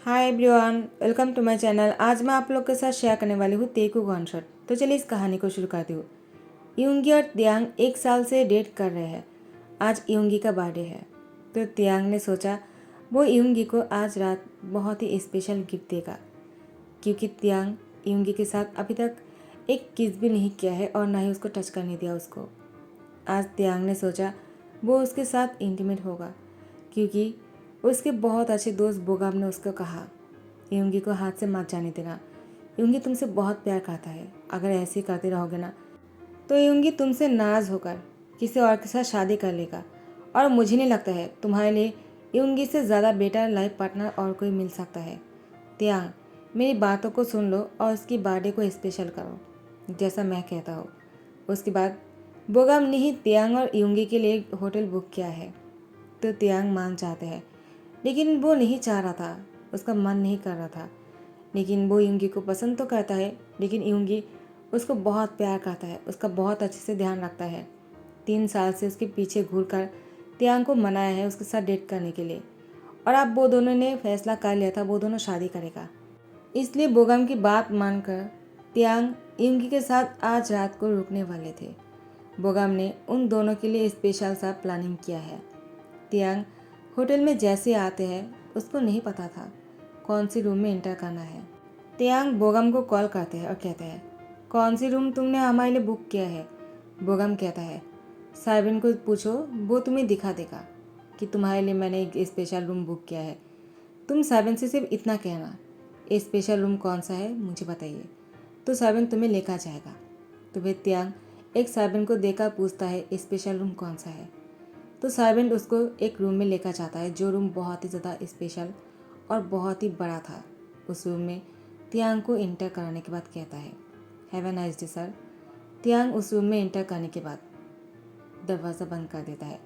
Hi everyone, welcome to my channel. आज मैं आप लोग के साथ शेयर करने वाली हूँ तेकू कॉन्सर्ट। तो चलिए इस कहानी को शुरू करती हूँ। यूंगी और तियांग 1 साल से डेट कर रहे हैं। आज यूंगी का बर्थडे है तो तियांग ने सोचा वो यूंगी को आज रात बहुत ही स्पेशल गिफ्ट देगा, क्योंकि तियांग यूंगी के साथ अभी तक एक किस भी नहीं किया है और ना ही उसको टच करने दिया उसको। आज तियांग ने सोचा वो उसके साथ इंटीमेट होगा, क्योंकि उसके बहुत अच्छे दोस्त बोगाम ने उसको कहा यूंगी को हाथ से मत जाने देना। यूंगी तुमसे बहुत प्यार करता है, अगर ऐसे ही करते रहोगे ना तो यूंगी तुमसे नाराज होकर किसी और के साथ शादी कर लेगा, और मुझे नहीं लगता है तुम्हारे लिए यूंगी से ज़्यादा बेटर लाइफ पार्टनर और कोई मिल सकता है। तियांग, मेरी बातों को सुन लो और उसकी बर्थडे को स्पेशल करो जैसा मैं कहता हूँ। उसके बाद बोगाम ने ही तियांग और यूंगी के लिए होटल बुक किया है। तो तियांग मान जाते हैं, लेकिन वो नहीं चाह रहा था, उसका मन नहीं कर रहा था। लेकिन वो यूंगी को पसंद तो करता है, लेकिन यूंगी उसको बहुत प्यार करता है, उसका बहुत अच्छे से ध्यान रखता है। 3 साल से उसके पीछे घूरकर तियांग को मनाया है उसके साथ डेट करने के लिए, और अब वो दोनों ने फैसला कर लिया था वो दोनों शादी करेगा। इसलिए बोगम की बात मानकर तियांग यूंगी के साथ आज रात को रुकने वाले थे। बोगम ने उन दोनों के लिए स्पेशल सा प्लानिंग किया है। तियांग होटल में जैसे आते हैं उसको नहीं पता था कौन सी रूम में एंटर करना है। तियांग बोगम को कॉल करते हैं और कहते हैं कौन सी रूम तुमने हमारे लिए बुक किया है। बोगम कहता है साइबिन को पूछो, वो तुम्हें दिखा देगा कि तुम्हारे लिए मैंने एक स्पेशल रूम बुक किया है। तुम साइबिन से सिर्फ इतना कहना स्पेशल रूम कौन सा है मुझे बताइए, तो साइबिन तुम्हें लेकर जाएगा। तो फिर तियांग एक साइबिन को देखकर पूछता है स्पेशल रूम कौन सा है। तो सर्वेंट उसको एक रूम में लेकर जाता है, जो रूम बहुत ही ज़्यादा स्पेशल और बहुत ही बड़ा था। उस रूम में तियांग को इंटर कराने के बाद कहता है have a nice day sir. तियांग उस रूम में इंटर करने के बाद दरवाज़ा बंद कर देता है,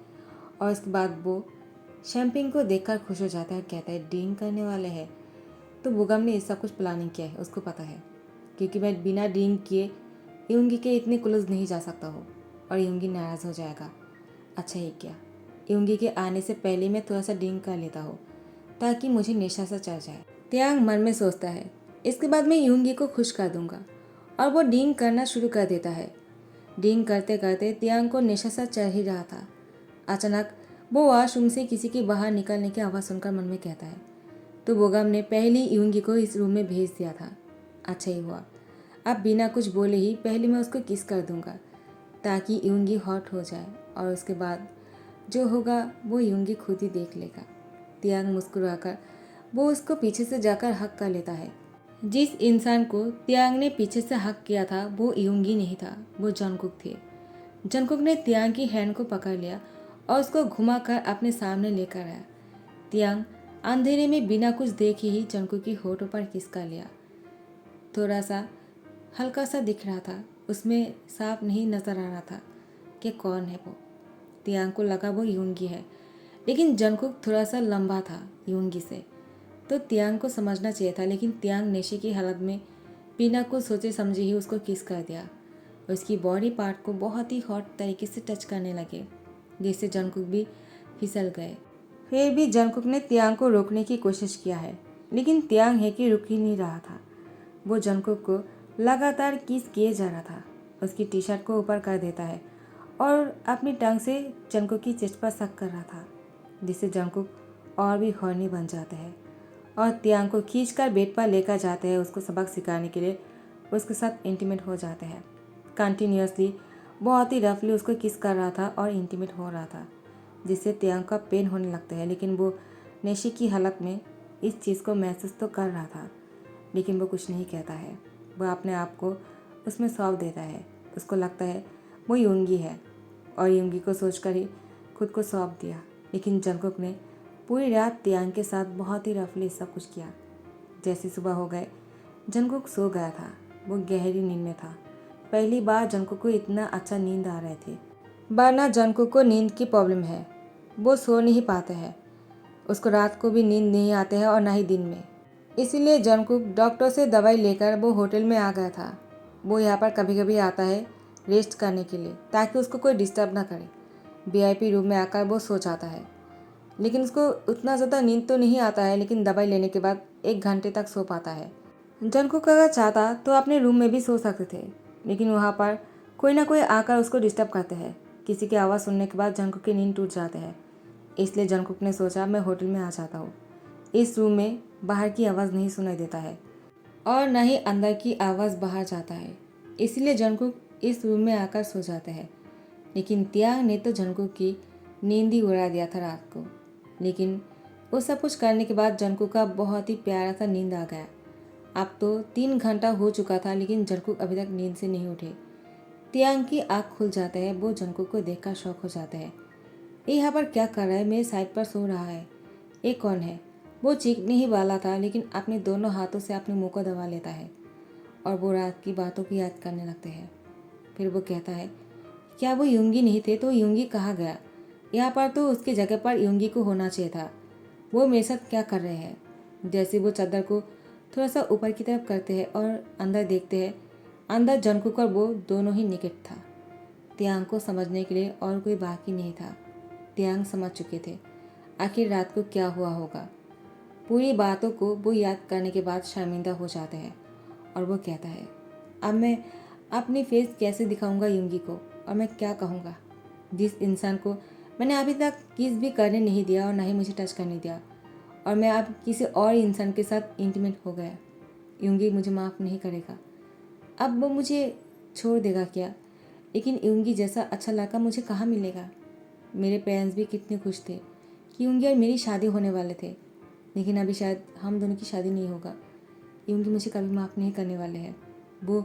और उसके बाद वो शैम्पिंग को देखकर खुश हो जाता है, कहता है ड्रिंक करने वाले हैं। तो बुगम ने ऐसा कुछ प्लानिंग किया है, उसको पता है, क्योंकि मैं बिना ड्रिंक किए यूंगी के इतने क्लोज नहीं जा सकता हूँ और यूंगी नाराज़ हो जाएगा। अच्छा ही क्या, यूंगी के आने से पहले मैं थोड़ा सा ड्रिंक कर लेता हूँ ताकि मुझे नशा सा चढ़ जाए। तियांग मन में सोचता है इसके बाद मैं यूंगी को खुश कर दूंगा, और वो ड्रिंक करना शुरू कर देता है। ड्रिंक करते करते तियांग को नशा सा चढ़ ही रहा था। अचानक वो वॉशरूम से किसी के बाहर निकलने की आवाज़ सुनकर मन में कहता है तो बोगम ने पहली यूंगी को इस रूम में भेज दिया था। अच्छा ही हुआ, अब बिना कुछ बोले ही पहले मैं उसको किस कर दूंगा ताकि यूंगी हॉट हो जाए, और उसके बाद जो होगा वो यूंगी खुद ही देख लेगा। तियांग मुस्कुराकर वो उसको पीछे से जाकर हक कर लेता है। जिस इंसान को तियांग ने पीछे से हक किया था वो यूंगी नहीं था, वो जंगकुक थे। जंगकुक ने तियांग की हैंड को पकड़ लिया और उसको घुमाकर अपने सामने लेकर आया। तियांग अंधेरे में बिना कुछ देखे ही जंगकुक की होठों पर किस कर लिया। थोड़ा सा हल्का सा दिख रहा था, उसमें साफ नहीं नजर आ रहा था कि कौन है वो। तियांग को लगा वो यूंगी है, लेकिन जंगकुक थोड़ा सा लंबा था यूंगी से, तो तियांग को समझना चाहिए था, लेकिन तियांग नशे की हालत में बिना कुछ सोचे समझे ही उसको किस कर दिया। उसकी बॉडी पार्ट को बहुत ही हॉट तरीके से टच करने लगे, जिससे जंगकुक भी फिसल गए। फिर भी जंगकुक ने तियांग को रोकने की कोशिश किया है, लेकिन तियांग है कि रुक ही नहीं रहा था। वो जंगकुक को लगातार किस किए जा रहा था, उसकी टी शर्ट को ऊपर कर देता है और अपनी टंग से जंगकुक की चेस्ट पर सक कर रहा था, जिससे जंगकुक और भी हॉर्नी बन जाते हैं और तियांग को खींचकर बेड पर लेकर जाते हैं उसको सबक सिखाने के लिए। उसके साथ इंटीमेट हो जाते हैं कंटिन्यूसली, बहुत ही रफली उसको किस कर रहा था और इंटीमेट हो रहा था, जिससे तियांग का पेन होने लगता है। लेकिन वो नशे की हालत में इस चीज़ को महसूस तो कर रहा था, लेकिन वो कुछ नहीं कहता है। वह अपने आप को उसमें सौंप देता है। उसको लगता है वो यूंगी है, और यूंगी को सोचकर ही खुद को सौंप दिया। लेकिन जंगकुक ने पूरी रात तियांग के साथ बहुत ही रफली सब कुछ किया। जैसे सुबह हो गए जंगकुक सो गया था, वो गहरी नींद में था। पहली बार जंगकुक को इतना अच्छा नींद आ रहे थे, वरना जंगकुक को नींद की प्रॉब्लम है, वो सो नहीं पाते हैं। उसको रात को भी नींद नहीं आते हैं और ना ही दिन में। इसीलिए जंगकुक डॉक्टर से दवाई लेकर वो होटल में आ गया था। वो यहाँ पर कभी कभी आता है रेस्ट करने के लिए, ताकि उसको कोई डिस्टर्ब ना करे। वीआईपी रूम में आकर वो सो जाता है। लेकिन उसको उतना ज़्यादा नींद तो नहीं आता है, लेकिन दवाई लेने के बाद 1 घंटे तक सो पाता है। जंगकुक अगर चाहता तो अपने रूम में भी सो सकते थे, लेकिन वहाँ पर कोई ना कोई आकर उसको डिस्टर्ब करते हैं। किसी की आवाज़ सुनने के बाद जंगकुक की नींद टूट जाते हैं। इसलिए जंगकुक ने सोचा मैं होटल में आ जाता हूँ। इस रूम में बाहर की आवाज़ नहीं सुनाई देता है और न ही अंदर की आवाज़ बाहर जाता है। इसलिए जंगकुक इस रूम में आकर सो जाते हैं। लेकिन तियांग ने तो जंगकुक की नींद ही उड़ा दिया था रात को। लेकिन वो सब कुछ करने के बाद जंगकुक का बहुत ही प्यारा सा नींद आ गया। अब तो 3 घंटा हो चुका था, लेकिन जंगकुक अभी तक नींद से नहीं उठे। तियांग की आँख खुल जाते हैं। वो जंगकुक को देखकर शॉक हो जाते हैं। ये यहाँ पर क्या कर रहा है? मेरे साइड पर सो रहा है। ये कौन है? वो चीखने ही वाला था, लेकिन अपने दोनों हाथों से अपने मुंह को दबा लेता है और वो रात की बातों की याद करने लगते हैं। फिर वो कहता है, क्या वो युंगी नहीं थे? तो युंगी कहाँ गया? यहाँ पर तो उसकी जगह पर युंगी को होना चाहिए था। वो मेरे साथ क्या कर रहे हैं? जैसे वो चादर को थोड़ा सा ऊपर की तरफ करते हैं और अंदर देखते हैं, अंदर जंगकुक और वो दोनों ही निकट था। तियांग को समझने के लिए और कोई बाकी नहीं था। तियांग समझ चुके थे आखिर रात को क्या हुआ होगा। पूरी बातों को वो याद करने के बाद शर्मिंदा हो जाते हैं और वो कहता है, अब मैं अपनी फेस कैसे दिखाऊंगा युंगी को, और मैं क्या कहूँगा जिस इंसान को मैंने अभी तक किस भी करने नहीं दिया और ना ही मुझे टच करने दिया, और मैं अब किसी और इंसान के साथ इंटीमेट हो गया। युंगी मुझे माफ़ नहीं करेगा, अब वो मुझे छोड़ देगा क्या? लेकिन युंगी जैसा अच्छा लड़का मुझे कहाँ मिलेगा? मेरे पेरेंट्स भी कितने खुश थे कि युंगी और मेरी शादी होने वाले थे, लेकिन अभी शायद हम दोनों की शादी नहीं होगा। युंगी मुझे कभी माफ़ नहीं करने वाले हैं। वो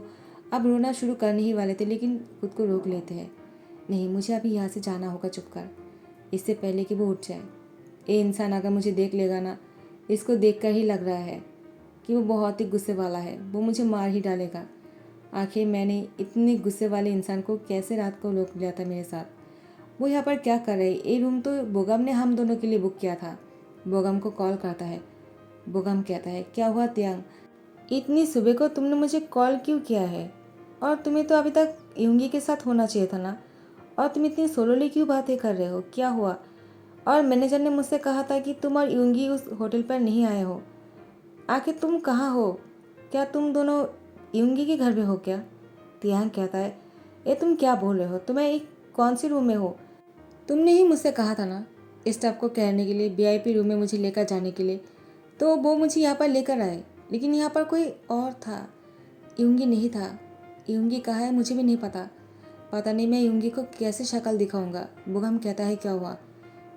अब रोना शुरू करने ही वाले थे, लेकिन खुद को रोक लेते हैं। नहीं, मुझे अभी यहाँ से जाना होगा चुपकर, इससे पहले कि वो उठ जाए। ये इंसान अगर मुझे देख लेगा ना, इसको देखकर ही लग रहा है कि वो बहुत ही गुस्से वाला है, वो मुझे मार ही डालेगा। आखिर मैंने इतने गुस्से वाले इंसान को कैसे रात को रोक लिया था मेरे साथ? वो यहाँ पर क्या कर रहे? ये रूम तो बोगम ने हम दोनों के लिए बुक किया था। बोगम को कॉल करता है। बोगम कहता है, क्या हुआ तियांग, इतनी सुबह को तुमने मुझे कॉल क्यों किया है? और तुम्हें तो अभी तक युंगी के साथ होना चाहिए था ना, और तुम इतनी सोलोली क्यों बातें कर रहे हो? क्या हुआ? और मैनेजर ने मुझसे कहा था कि तुम और युंगी उस होटल पर नहीं आए हो। आखिर तुम कहाँ हो? क्या तुम दोनों युंगी के घर में हो क्या? तियांग कहता है, ये तुम क्या बोल रहे हो? तुम्हें एक कौन सी रूम में हो? तुमने ही मुझसे कहा था ना स्टाफ को कहने के लिए वीआईपी रूम में मुझे लेकर जाने के लिए, तो वो मुझे यहाँ पर लेकर आए, लेकिन यहाँ पर कोई और था, युंगी नहीं था। युंगी कहाँ है मुझे भी नहीं पता। पता नहीं मैं युंगी को कैसे शक्ल दिखाऊंगा। बोगम कहता है, क्या हुआ?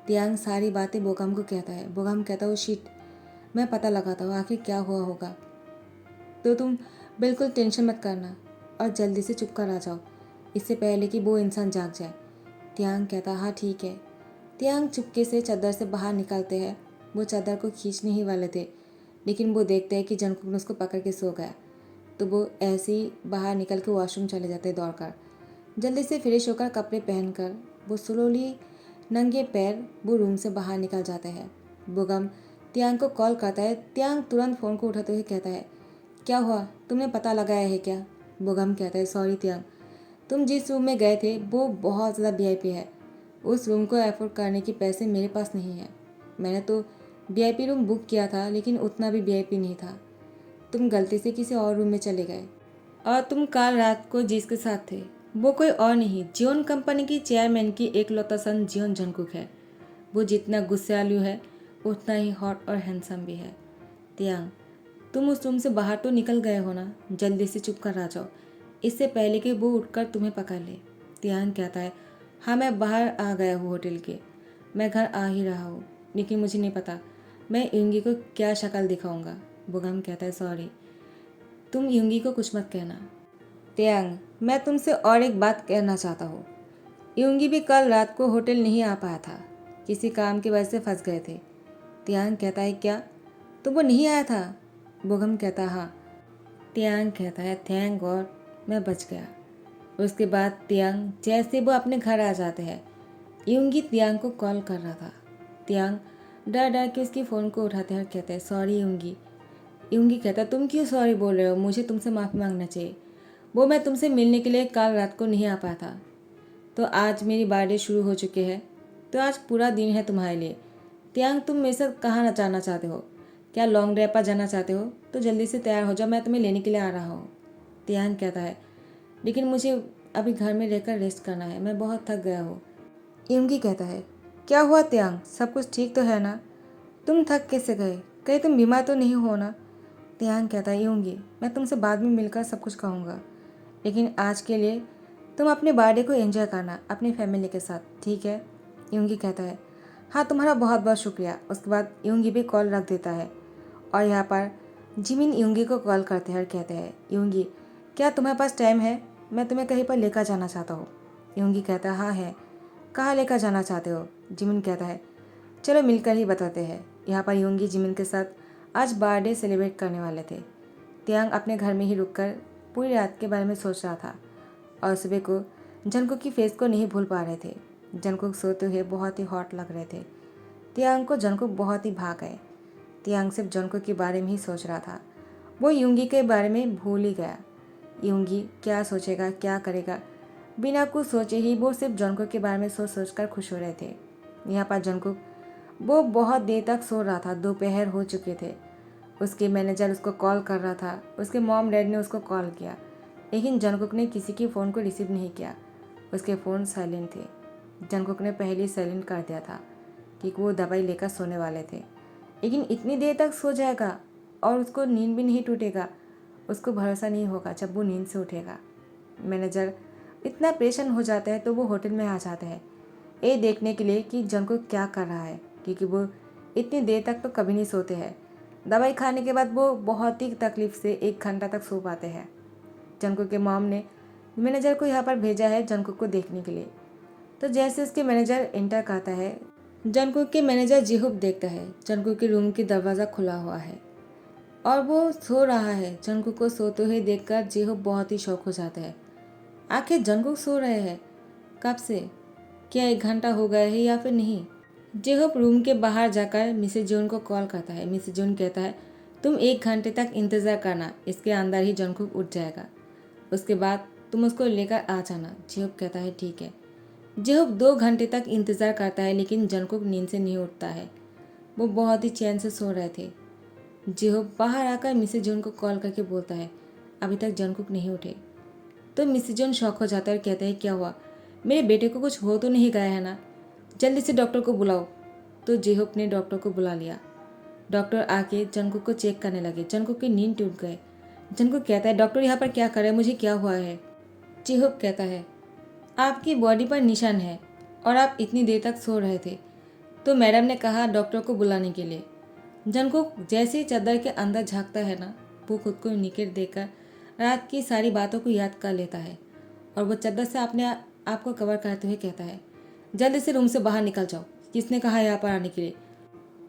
तियांग सारी बातें बोगम को कहता है। बोगम कहता है, शिट, मैं पता लगाता हूँ आखिर क्या हुआ होगा। तो तुम बिल्कुल टेंशन मत करना और जल्दी से चुप कर आ जाओ, इससे पहले कि वो इंसान जाग जाए। तियांग कहता, हाँ ठीक है। तियांग चुपके से चादर से बाहर निकलते हैं। वो चादर को खींचने ही वाले थे, लेकिन वो देखते हैं कि जंगकुक उसको पकड़ के सो गया। तो वो ऐसे ही बाहर निकल के वॉशरूम चले जाते हैं दौड़कर। जल्दी से फ्रेश होकर कपड़े पहनकर वो स्लोली नंगे पैर वो रूम से बाहर निकल जाते हैं। बोगम तियांग को कॉल करता है। तियांग तुरंत फ़ोन को उठाते हुए कहता है, क्या हुआ, तुमने पता लगाया है क्या? बोगम कहता है, सॉरी तियांग, तुम जिस रूम में गए थे वो बहुत ज़्यादा वीआईपी है। उस रूम को अफोर्ड करने के पैसे मेरे पास नहीं है। मैंने तो वीआईपी रूम बुक किया था, लेकिन उतना भी वीआईपी नहीं था। तुम गलती से किसी और रूम में चले गए, और तुम कल रात को जिसके साथ थे वो कोई और नहीं, जियोन कंपनी की चेयरमैन की एकलौता सन जियोन जंगकुक है। वो जितना गुस्सैलू है उतना ही हॉट और हैंडसम भी है। तियांग, तुम उस रूम से बाहर तो निकल गए हो ना, जल्दी से चुप कर आ जाओ, इससे पहले कि वो उठकर तुम्हें पकड़ ले। तियांग कहता है, हाँ मैं बाहर आ गया हूँ होटल के, मैं घर आ ही रहा हूँ, लेकिन मुझे नहीं पता मैं युंगी को क्या शक्ल दिखाऊंगा। बोगम कहता है, सॉरी, तुम युंगी को कुछ मत कहना। तियांग, मैं तुमसे और एक बात कहना चाहता हूँ। युंगी भी कल रात को होटल नहीं आ पाया था, किसी काम की वजह से फंस गए थे। तियांग कहता है, क्या? तो वो नहीं आया था? बोगम कहता है, हाँ। तियांग कहता है, थैंक गॉड मैं बच गया। उसके बाद तियांग जैसे वो अपने घर आ जाते हैं, युंगी तियांग को कॉल कर रहा था। तियांग डर डर के उसकी फ़ोन को उठाते हैं और कहते हैं, सॉरी युंगी। युंगी कहता है, तुम क्यों सॉरी बोल रहे हो? मुझे तुमसे माफ़ी मांगना चाहिए। वो मैं तुमसे मिलने के लिए कल रात को नहीं आ पाया था। तो आज मेरी बर्थडे शुरू हो चुके हैं, तो आज पूरा दिन है तुम्हारे लिए। त्यांग, तुम मेरे साथ कहाँ जाना चाहते हो? क्या लॉन्ग ड्राइव पर जाना चाहते हो? तो जल्दी से तैयार हो जाओ, मैं तुम्हें लेने के लिए आ रहा हूँ। त्यांग कहता है, लेकिन मुझे अभी घर में रहकर रेस्ट करना है, मैं बहुत थक गया हूँ। यूंगी कहता है, क्या हुआ त्यांग, सब कुछ ठीक तो है ना? तुम थक कैसे गए? कहीं तुम बीमार तो नहीं हो ना? त्यांग कहता है, यूंगी, मैं तुमसे बाद में मिलकर सब कुछ कहूँगा, लेकिन आज के लिए तुम अपने बर्थडे को एंजॉय करना अपनी फैमिली के साथ, ठीक है? यूंगी कहता है, हाँ, तुम्हारा बहुत बहुत शुक्रिया। उसके बाद यूंगी भी कॉल रख देता है और यहाँ पर जिमिन यूंगी को कॉल करते हैं और कहते हैं, यूंगी, क्या तुम्हारे पास टाइम है? मैं तुम्हें कहीं पर लेकर जाना चाहता हूँ। यूंगी कहता है, हाँ है। कहाँ लेकर जाना चाहते हो? जिमिन कहता है, चलो मिलकर ही बताते हैं। यहाँ पर यूंगी जिमिन के साथ आज बर्थडे सेलिब्रेट करने वाले थे। त्यांग अपने घर में ही रुककर पूरी रात के बारे में सोच रहा था और सुबह को जंगकुक की फेस को नहीं भूल पा रहे थे। जंगकुक सोते हुए बहुत ही हॉट लग रहे थे। त्यांग को जंगकुक बहुत ही भा गए। त्यांग सिर्फ जंगकुक के बारे में ही सोच रहा था, वो यूंगी के बारे में भूल ही गया। यूंगी क्या सोचेगा, क्या करेगा, बिना कुछ सोचे ही वो सिर्फ जंगकुक के बारे में सोच सोच कर खुश हो रहे थे। यहाँ पर जंगकुक वो बहुत देर तक सो रहा था, दोपहर हो चुके थे। उसके मैनेजर उसको कॉल कर रहा था, उसके मॉम डैड ने उसको कॉल किया, लेकिन जंगकुक ने किसी की फ़ोन को रिसीव नहीं किया। उसके फ़ोन साइलेंट थे। जंगकुक ने पहले ही साइलेंट कर दिया था कि वो दवाई लेकर सोने वाले थे, लेकिन इतनी देर तक सो जाएगा और उसको नींद भी नहीं टूटेगा, उसको भरोसा नहीं होगा जब वो नींद से उठेगा। मैनेजर इतना परेशान हो जाता है तो वो होटल में आ जाते हैं ये देखने के लिए कि जंगकुक क्या कर रहा है, क्योंकि वो इतनी देर तक तो कभी नहीं सोते हैं। दवाई खाने के बाद वो बहुत ही तकलीफ से 1 घंटा तक सो पाते हैं। जंगकुक के मॉम ने मैनेजर को यहाँ पर भेजा है जंगकुक को देखने के लिए। तो जैसे उसके मैनेजर एंटर करता है, जंगकुक के मैनेजर जिहुप देखता है जंगकुक के रूम की दरवाज़ा खुला हुआ है और वो सो रहा है। जंगकुक को सोते हुए देखकर जिहुप बहुत ही शौक हो जाता है। आखिर जंगकुक सो रहे हैं कब से? क्या 1 घंटा हो गया है या फिर नहीं? जिहुप रूम के बाहर जाकर मिसेज जोन को कॉल करता है। मिसेज जोन कहता है, तुम 1 घंटे तक इंतज़ार करना, इसके अंदर ही जंगकुक उठ जाएगा, उसके बाद तुम उसको लेकर आ जाना। जिहुप कहता है, ठीक है। जिहुप 2 घंटे तक इंतज़ार करता है, लेकिन जंगकुक नींद से नहीं उठता है। वो बहुत ही चैन से सो रहे थे। जिहुप बाहर आकर मिसेज जोन को कॉल करके बोलता है, अभी तक जंगकुक नहीं उठे। तो मिसेज जोन शॉक हो जाता है और कहता है, क्या हुआ, मेरे बेटे को कुछ हो तो नहीं गया है ना? जल्दी से डॉक्टर को बुलाओ। तो जिहुप ने डॉक्टर को बुला लिया। डॉक्टर आके जंगकुक को चेक करने लगे। जंगकुक की नींद टूट गए। जंगकुक कहता है, डॉक्टर यहाँ पर क्या कर रहे हैं, मुझे क्या हुआ है? जिहुप कहता है, आपकी बॉडी पर निशान है और आप इतनी देर तक सो रहे थे, तो मैडम ने कहा डॉक्टर को बुलाने के लिए। जंगकुक जैसे ही चादर के अंदर झांकता है ना, वो खुद को निकट देकर रात की सारी बातों को याद कर लेता है और वो चादर से अपने आप को कवर करते हुए कहता है, जल्दी से रूम से बाहर निकल जाओ, किसने कहा यहाँ पर आने के लिए?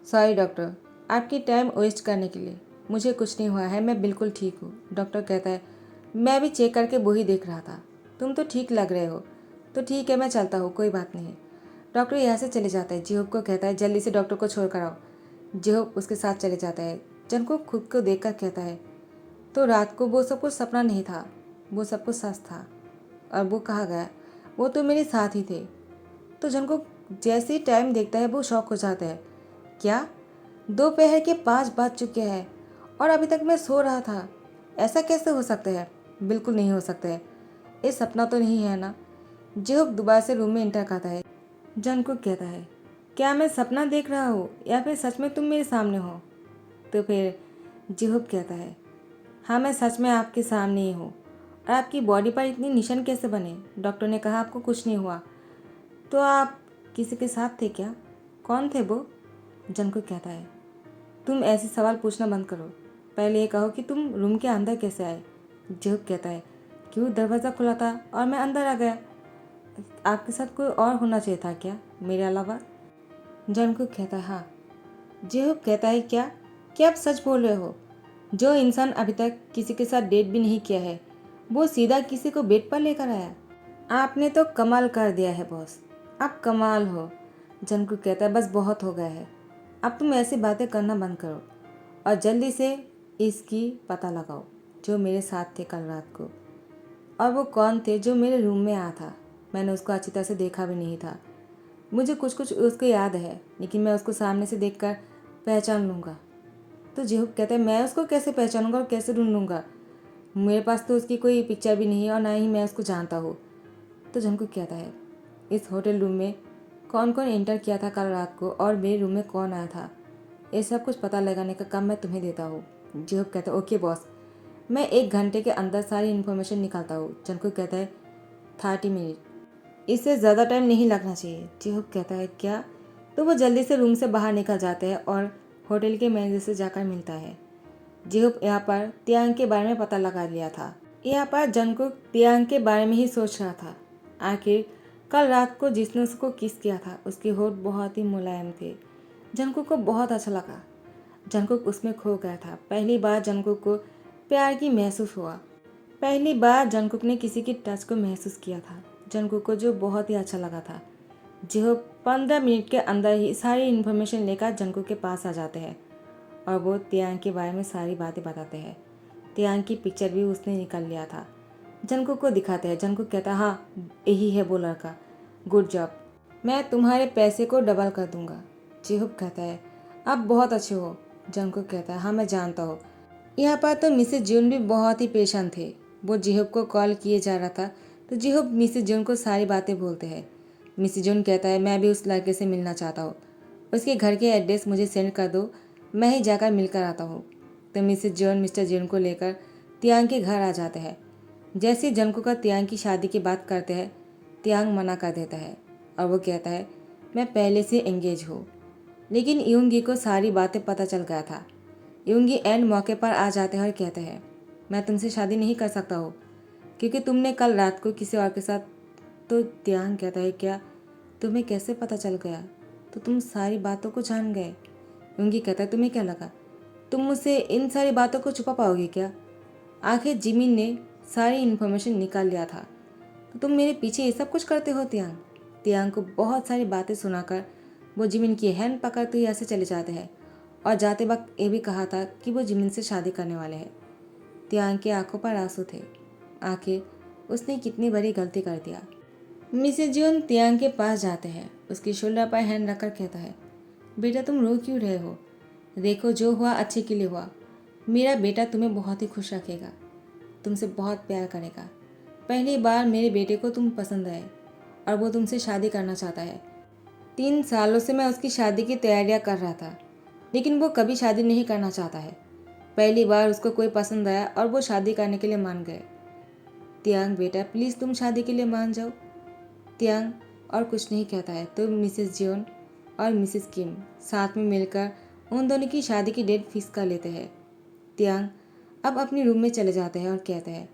सॉरी डॉक्टर, आपकी टाइम वेस्ट करने के लिए। मुझे कुछ नहीं हुआ है, मैं बिल्कुल ठीक हूँ। डॉक्टर कहता है, मैं भी चेक करके वही देख रहा था, तुम तो ठीक लग रहे हो। तो ठीक है, मैं चलता हूँ, कोई बात नहीं। डॉक्टर यहाँ से चले जाता है। जिहुप को कहता है, जल्दी से डॉक्टर को छोड़ कर आओ। जिहुप उसके साथ चले जाता है। जंगकुक खुद को देखकर कहता है, तो रात को वो सब कुछ सपना नहीं था, वो सब कुछ सच था। और वो कहाँ गया? वो तो मेरे साथ ही थे। तो जंगकुक जैसे ही टाइम देखता है वो शॉक हो जाता है। क्या? दोपहर के 5 बज चुके हैं और अभी तक मैं सो रहा था, ऐसा कैसे हो सकता है? बिल्कुल नहीं हो सकता है, ये सपना तो नहीं है ना? जिहुप दोबारा से रूम में एंटर करता है। जंगकुक कहता है, क्या मैं सपना देख रहा हूँ या फिर सच में तुम मेरे सामने हो? तो फिर जिहुप कहता है, हाँ, मैं सच में आपके सामने ही हूँ। और आपकी बॉडी पर इतनी निशान कैसे बने? डॉक्टर ने कहा आपको कुछ नहीं हुआ। तो आप किसी के साथ थे क्या? कौन थे वो? जंगकुक कहता है, तुम ऐसे सवाल पूछना बंद करो, पहले ये कहो कि तुम रूम के अंदर कैसे आए? जिहुप कहता है, क्यों, दरवाज़ा खुला था और मैं अंदर आ गया। आपके साथ कोई और होना चाहिए था क्या मेरे अलावा? जंगकुक कहता है, हाँ। जिहुप कहता है, क्या क्या आप सच बोल रहे हो? जो इंसान अभी तक किसी के साथ डेट भी नहीं किया है, वो सीधा किसी को बेड पर लेकर आया? आपने तो कमाल कर दिया है बॉस, आप कमाल हो। जंगकुक कहता है, बस बहुत हो गया है, अब तुम ऐसी बातें करना बंद करो और जल्दी से इसकी पता लगाओ जो मेरे साथ थे कल रात को। और वो कौन थे जो मेरे रूम में आया था? मैंने उसको अच्छी तरह से देखा भी नहीं था। मुझे कुछ कुछ उसको याद है, लेकिन मैं उसको सामने से देखकर पहचान लूँगा। तो जेहूब कहता है, मैं उसको कैसे पहचानूंगा और कैसे ढूंढूंगा? मेरे पास तो उसकी कोई पिक्चर भी नहीं है और ना ही मैं उसको जानता हूँ। तो जंगकुक कहता है, इस होटल रूम में कौन कौन एंटर किया था कल रात को और मेरे रूम में कौन आया था, ये सब कुछ पता लगाने का काम मैं तुम्हें देता हूँ। जेहूब कहता है, ओके बॉस, मैं 1 घंटे के अंदर सारी इन्फॉर्मेशन निकालता हूँ। जंगकुक कहता है, 30 मिनट, इससे ज़्यादा टाइम नहीं लगना चाहिए। जेहूब कहता है, क्या? तो वो जल्दी से रूम से बाहर निकल जाते हैं और होटल के मैनेजर से जाकर मिलता है। जेहूब यहाँ पर तियांग के बारे में पता लगा लिया था। यहाँ पर जंगकुक तियांग के बारे में ही सोच रहा था। आखिर कल रात को जिसने उसको किस किया था उसके होठ बहुत ही मुलायम थे। जंगकुक को बहुत अच्छा लगा। जंगकुक उसमें खो गया था। पहली बार जंगकुक को प्यार की महसूस हुआ। पहली बार जंगकुक ने किसी की टच को महसूस किया था। जंगकुक को जो बहुत ही अच्छा लगा था। जेहूब 15 मिनट के अंदर ही सारी इन्फॉर्मेशन लेकर जंगकुक के पास आ जाते हैं और वो तियांग के बारे में सारी बातें बताते हैं। तियांग की पिक्चर भी उसने निकाल लिया था। जंगकुक को दिखाते हैं। जंगकुक कहता है, हाँ यही है वो लड़का, गुड जॉब, मैं तुम्हारे पैसे को डबल कर दूंगा। जेहूब कहता है, आप बहुत अच्छे हो। जंगकुक कहता है, हाँ मैं जानता हूँ। यहाँ पर तो मिसेज जून भी बहुत ही परेशान थे। वो जेहूब को कॉल किए जा रहा था तो जेहूब मिसेज जून को सारी बातें बोलते हैं। मिसेज जून कहता है, मैं भी उस लड़के से मिलना चाहता हूँ, उसके घर के एड्रेस मुझे सेंड कर दो, मैं ही जाकर मिलकर आता हूँ। तो मिसेज जॉन मिस्टर जॉन को लेकर तियांग के घर आ जाते हैं। जैसे जंगकुक का तियांग की शादी की बात करते हैं, तियांग मना कर देता है और वो कहता है, मैं पहले से एंगेज हूँ। लेकिन यूंगी को सारी बातें पता चल गया था। यूंगी एंड मौके पर आ जाते हैं और कहते हैं, मैं तुमसे शादी नहीं कर सकता हूँ क्योंकि तुमने कल रात को किसी और के साथ। तो तियांग कहता है, क्या तुम्हें कैसे पता चल गया? तो तुम सारी बातों को जान गए। यूंगी कहता है, तुम्हें क्या लगा तुम मुझसे इन सारी बातों को छुपा पाओगे क्या? आखिर जिमिन ने सारी इन्फॉर्मेशन निकाल लिया था, तो तुम मेरे पीछे ये सब कुछ करते हो। तियांग तियांग को बहुत सारी बातें सुनाकर वो जिमिन की हैंड पकड़ते हुए ऐसे चले जाते हैं और जाते वक्त ये भी कहा था कि वो जिमिन से शादी करने वाले हैं। तियांग की आंखों पर आंसू थे। आखिर उसने कितनी बड़ी गलती कर दिया। मिसेज जियोन तियांग के पास जाते हैं। उसकी शोल्डर पर हैंड रखकर कहता है, बेटा तुम रो क्यों रहे हो? देखो जो हुआ अच्छे के लिए हुआ। मेरा बेटा तुम्हें बहुत ही खुश रखेगा, तुमसे बहुत प्यार करेगा। पहली बार मेरे बेटे को तुम पसंद आए और वो तुमसे शादी करना चाहता है। 3 सालों से मैं उसकी शादी की तैयारियां कर रहा था, लेकिन वो कभी शादी नहीं करना चाहता है। पहली बार उसको कोई पसंद आया और वो शादी करने के लिए मान गए। तियांग बेटा प्लीज़ तुम शादी के लिए मान जाओ। तियांग और कुछ नहीं कहता है तो मिसेस जियोन और मिसेस किम साथ में मिलकर उन दोनों की शादी की डेट फिक्स कर लेते हैं। तियांग अब अपने रूम में चले जाते हैं और कहते हैं,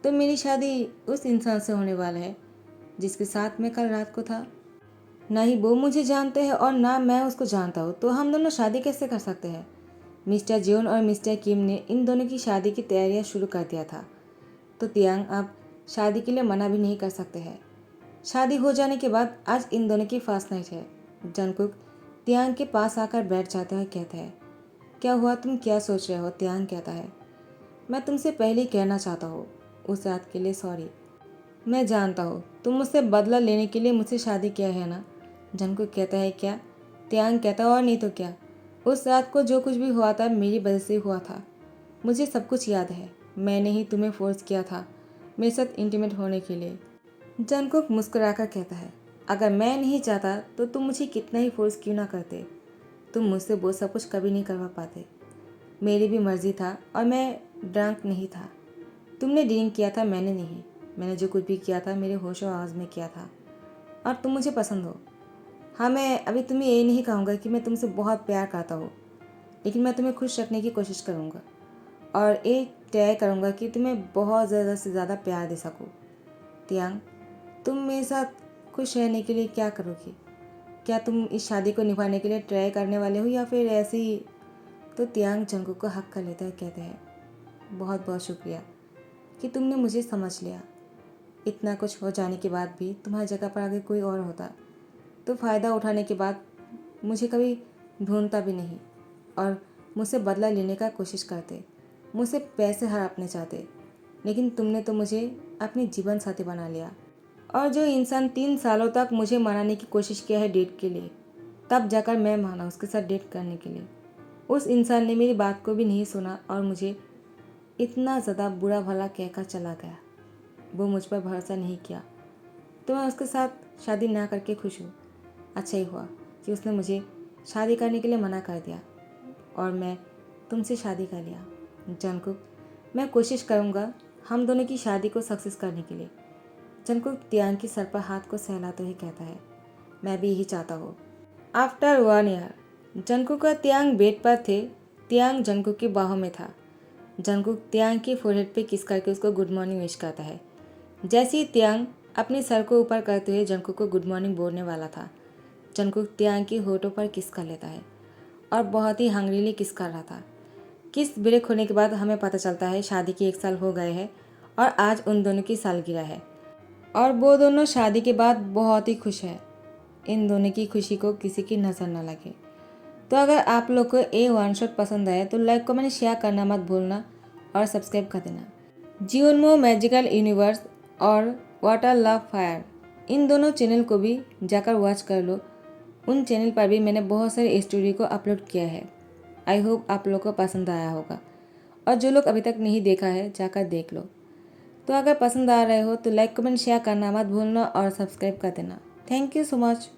तो मेरी शादी उस इंसान से होने वाला है जिसके साथ मैं कल रात को था। ना ही वो मुझे जानते हैं और ना मैं उसको जानता हूँ, तो हम दोनों शादी कैसे कर सकते हैं? मिस्टर जियोन और मिस्टर किम ने इन दोनों की शादी की तैयारियां शुरू कर दिया था, तो तियांग अब शादी के लिए मना भी नहीं कर सकते हैं। शादी हो जाने के बाद आज इन दोनों की फर्स्ट नाइट है। जंगकुक तियांग के पास आकर बैठ जाता है, कहता है, क्या हुआ, तुम क्या सोच रहे हो? तियांग कहता है, मैं तुमसे पहले ही कहना चाहता हूँ, उस रात के लिए सॉरी। मैं जानता हूँ तुम मुझसे बदला लेने के लिए मुझसे शादी किया है ना? जंगकुक कहता है, क्या? तियांग कहता है, और नहीं तो क्या, उस रात को जो कुछ भी हुआ था मेरी वजह से हुआ था, मुझे सब कुछ याद है। मैंने ही तुम्हें फोर्स किया था मेरे साथ इंटीमेट होने के लिए। जंगकुक मुस्कुराकर कहता है, अगर मैं नहीं चाहता तो तुम मुझे कितना ही फोर्स क्यों ना करते, तुम मुझसे वो सब कुछ कभी नहीं करवा पाते। मेरी भी मर्जी था और मैं ड्रंक नहीं था। तुमने ड्रिंक किया था, मैंने नहीं। मैंने जो कुछ भी किया था मेरे होश और आवाज़ में किया था और तुम मुझे पसंद हो। हाँ मैं अभी तुम्हें ये नहीं कहूँगा कि मैं तुमसे बहुत प्यार करता हूँ, लेकिन मैं तुम्हें खुश रखने की कोशिश करूँगा और ये तय करूँगा कि तुम्हें बहुत ज़्यादा से ज़्यादा प्यार दे सकूँ। तियांग तुम मेरे साथ खुश रहने के लिए क्या करोगी? क्या तुम इस शादी को निभाने के लिए ट्राई करने वाले हो या फिर ऐसे ही? तो तियांग जंगकुक को हक कर लेता है, कहते हैं, बहुत बहुत शुक्रिया कि तुमने मुझे समझ लिया। इतना कुछ हो जाने के बाद भी तुम्हारी जगह पर अगर कोई और होता तो फ़ायदा उठाने के बाद मुझे कभी ढूंढता भी नहीं और मुझसे बदला लेने का कोशिश करते, मुझसे पैसे हड़पने चाहते, लेकिन तुमने तो मुझे अपनी जीवन साथी बना लिया। और जो इंसान 3 सालों तक मुझे मनाने की कोशिश किया है डेट के लिए, तब जाकर मैं माना उसके साथ डेट करने के लिए, उस इंसान ने मेरी बात को भी नहीं सुना और मुझे इतना ज़्यादा बुरा भला कहकर चला गया। वो मुझ पर भरोसा नहीं किया, तो मैं उसके साथ शादी ना करके खुश हूँ। अच्छा ही हुआ कि उसने मुझे शादी करने के लिए मना कर दिया और मैं तुमसे शादी कर लिया। जंगकुक, मैं कोशिश करूँगा हम दोनों की शादी को सक्सेस करने के लिए। जंगकुक तियांग की सर पर हाथ को सहलाते हुए कहता है, मैं भी यही चाहता हूँ। आफ्टर 1 ईयर जंगकुक और तियांग बेड पर थे। तियांग जंगकुक की बाहों में था। जंगकुक तियांग की फोरहेड पे किस करके उसको गुड मॉर्निंग विश करता है। जैसे ही तियांग अपने सर को ऊपर करते हुए जंगकुक को गुड मॉर्निंग बोलने वाला था, जंगकुक तियांग की होठों पर किस कर लेता है और बहुत ही हंग्रीली किस कर रहा था। किस ब्रेक होने के बाद हमें पता चलता है शादी के 1 साल हो गए हैं और आज उन दोनों की सालगिरह है और वो दोनों शादी के बाद बहुत ही खुश है। इन दोनों की खुशी को किसी की नज़र न लगे। तो अगर आप लोग को ये वन शॉट पसंद आए तो लाइक कमेंट शेयर करना मत भूलना और सब्सक्राइब कर देना। जियोनमो मैजिकल यूनिवर्स और वाटर लव फायर, इन दोनों चैनल को भी जाकर वॉच कर लो। उन चैनल पर भी मैंने बहुत सारे स्टोरी को अपलोड किया है। आई होप आप लोग को पसंद आया होगा और जो लोग अभी तक नहीं देखा है जाकर देख लो। तो अगर पसंद आ रहे हो तो लाइक कमेंट शेयर करना मत भूलना और सब्सक्राइब कर देना। Thank you so much.